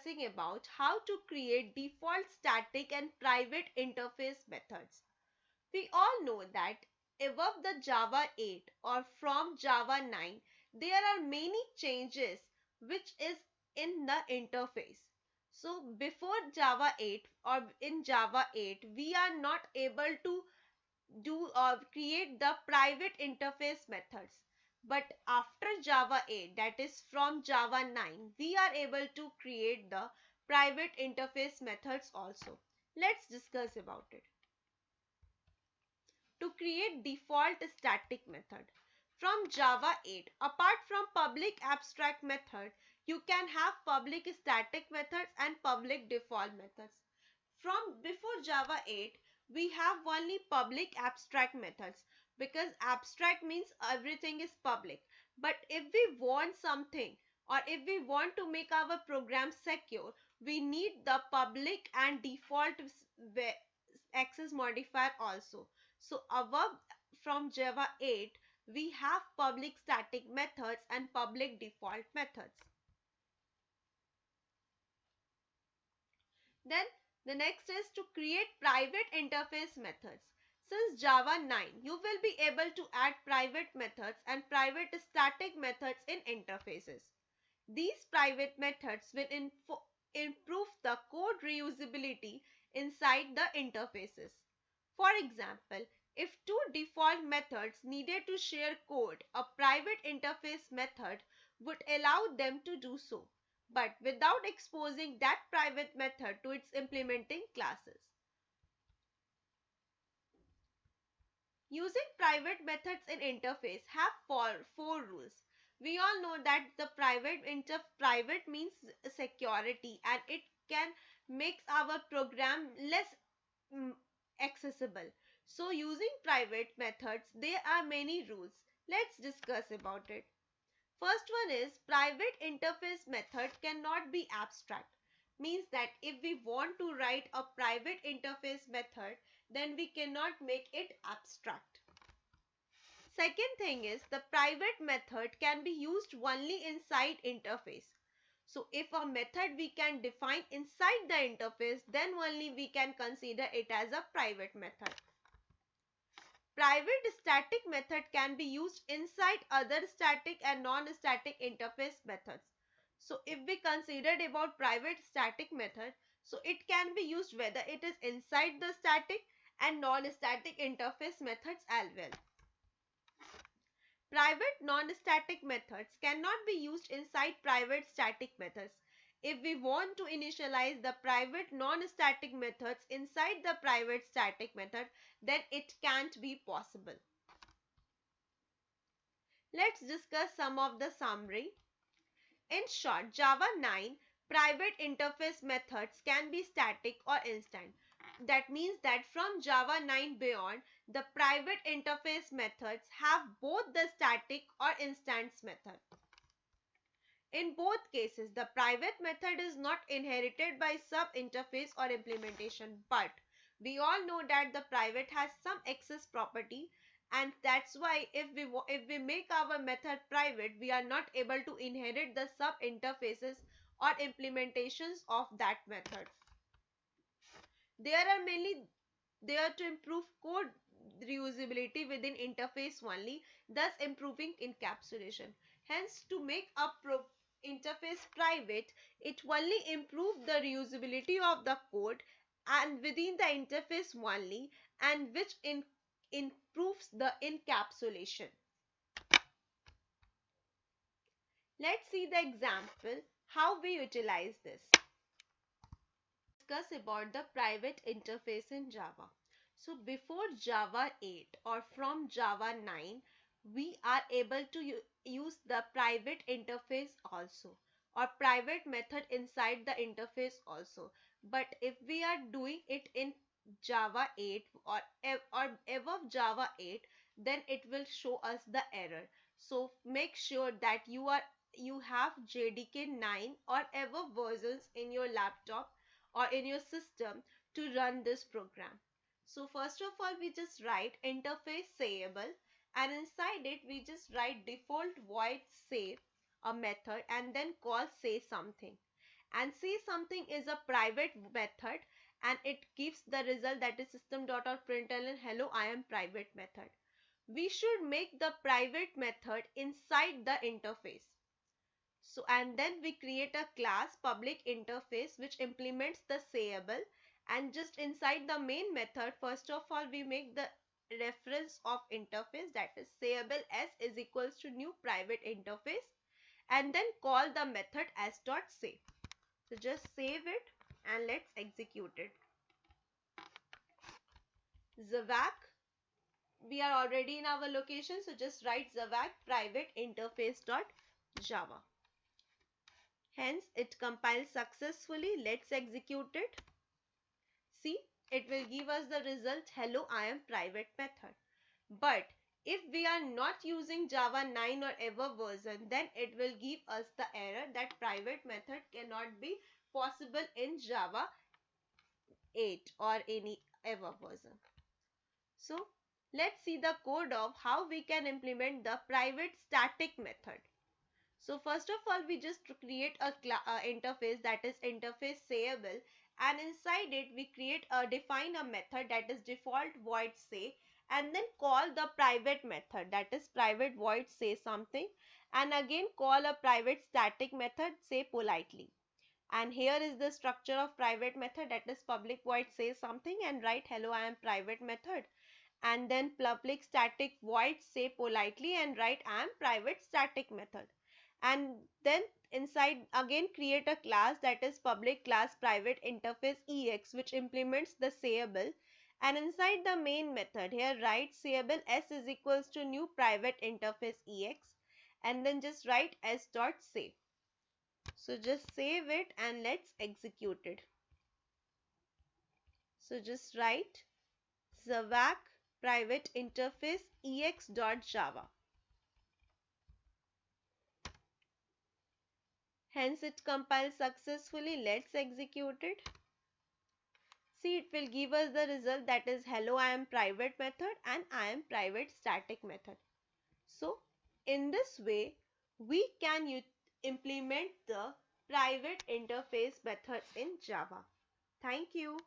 discussing about how to create default static and private interface methods. We all know that above the Java 8 or from Java 9, there are many changes which is in the interface. So before Java 8 or in Java 8, we are not able to do or create the private interface methods. But after Java 8, that is from Java 9, we are able to create the private interface methods also. Let's discuss about it. To create default static method. From Java 8, apart from public abstract method, you can have public static methods and public default methods. From before Java 8, we have only public abstract methods because abstract means everything is public. But if we want something or if we want to make our program secure, we need the public and default access modifier also. So above from Java 8, we have public static methods and public default methods. Then the next is to create private interface methods. Since Java 9, you will be able to add private methods and private static methods in interfaces. These private methods will improve the code reusability inside the interfaces. For example, if two default methods needed to share code, a private interface method would allow them to do so, but without exposing that private method to its implementing classes. Using private methods in interface have four rules. We all know that the private means security and it can make our program less accessible. So using private methods, there are many rules. Let's discuss about it. First one is private interface method cannot be abstract. Means that if we want to write a private interface method, then we cannot make it abstract. Second thing is the private method can be used only inside interface. So if a method we can define inside the interface, then only we can consider it as a private method. Private static method can be used inside other static and non-static interface methods. So if we considered about private static method, so it can be used whether it is inside the static and non-static interface methods as well. Private non-static methods cannot be used inside private static methods. If we want to initialize the private non-static methods inside the private static method, then it can't be possible. Let's discuss some of the summary. In short, Java 9 private interface methods can be static or instant. That means that from Java 9 beyond, the private interface methods have both the static or instance method. In both cases, the private method is not inherited by sub-interface or implementation, but we all know that the private has some access property, and that's why if we make our method private, we are not able to inherit the sub-interfaces or implementations of that method. There are mainly there to improve code reusability within interface only, thus improving encapsulation. Hence, to make a interface private, it only improves the reusability of the code and within the interface only, and which improves the encapsulation. Let's see the example how we utilize this. Discuss about the private interface in Java. So before Java 8 or from Java 9, we are able to use the private interface also or private method inside the interface also. But if we are doing it in Java 8 or above Java 8, then it will show us the error. So make sure that you have JDK 9 or above versions in your laptop or in your system to run this program. So first of all, we just write interface sayable, and inside it we just write default void say a method and then call say something. and say something is a private method, and it gives the result that is system.out.println hello I am private method. We should make the private method inside the interface. So, and then we create a class public interface which implements the sayable, and just inside the main method, first of all we make the reference of interface, that is sayable s is equals to new private interface, and then call the method s.say. So just save it and let's execute it. Zavak, we are already in our location, so just write Zavak private interface.java. Hence, it compiles successfully. Let's execute it. See, it will give us the result, hello, I am private method. But if we are not using Java 9 or ever version, then it will give us the error that private method cannot be possible in Java 8 or any ever version. So, let's see the code of how we can implement the private static method. So first of all, we just create a interface, that is interface sayable, and inside it we define a method that is default void say, and then call the private method, that is private void say something, and again call a private static method say politely. And here is the structure of private method, that is public void say something and write hello I am private method, and then public static void say politely and write I am private static method. And then inside again create a class, that is public class private interface ex, which implements the sayable, and inside the main method here write sayable s is equals to new private interface ex, and then just write s dot say. So just save it and let's execute it. So just write Zavak private interface ex.java. Hence it compiles successfully. Let's execute it. See, it will give us the result, that is hello I am private method and I am private static method. So in this way we can implement the private interface methods in Java. Thank you.